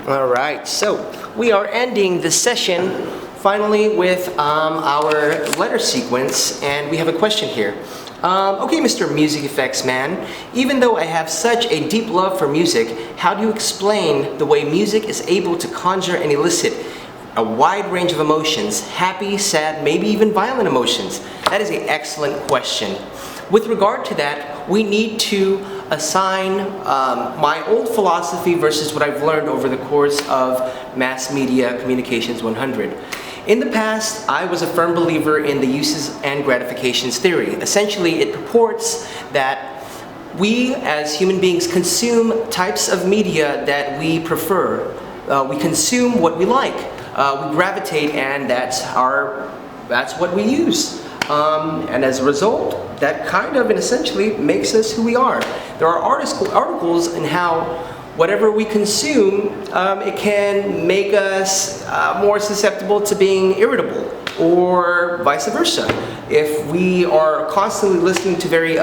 All right, so we are ending the session finally with our letter sequence, and we have a question here. Okay, Mr. Music Effects Man, even though I have such a deep love for music, how do you explain the way music is able to conjure and elicit a wide range of emotions, happy, sad, maybe even violent emotions? That is an excellent question. With regard to that, we need to assign my old philosophy versus what I've learned over the course of Mass Media Communications 100. In the past, I was a firm believer in the uses and gratifications theory. Essentially, it purports that we as human beings consume types of media that we prefer. We consume what we like. We gravitate, and that's what we use. And as a result, that kind of and essentially makes us who we are. There are articles in how whatever we consume, it can make us more susceptible to being irritable, or vice versa. If we are constantly listening to very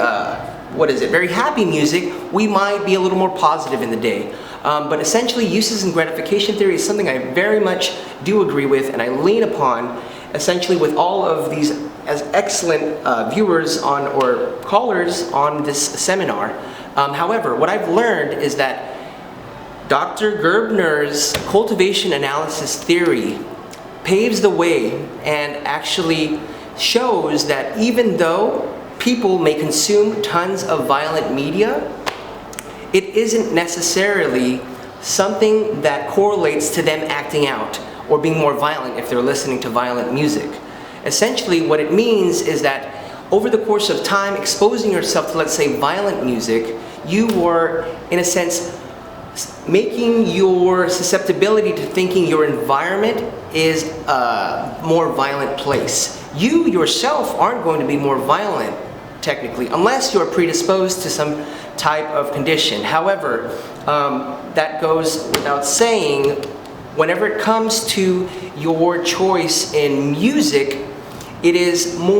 happy music, we might be a little more positive in the day. But essentially, uses and gratification theory is something I very much do agree with, and I lean upon essentially with all of these as excellent viewers or callers on this seminar. However, what I've learned is that Dr. Gerbner's cultivation analysis theory paves the way and actually shows that even though people may consume tons of violent media, it isn't necessarily something that correlates to them acting out or being more violent if they're listening to violent music. Essentially, what it means is that over the course of time, exposing yourself to, let's say, violent music, you were, in a sense, making your susceptibility to thinking your environment is a more violent place. You yourself aren't going to be more violent, technically, unless you're predisposed to some type of condition. However, that goes without saying, whenever it comes to your choice in music, it is more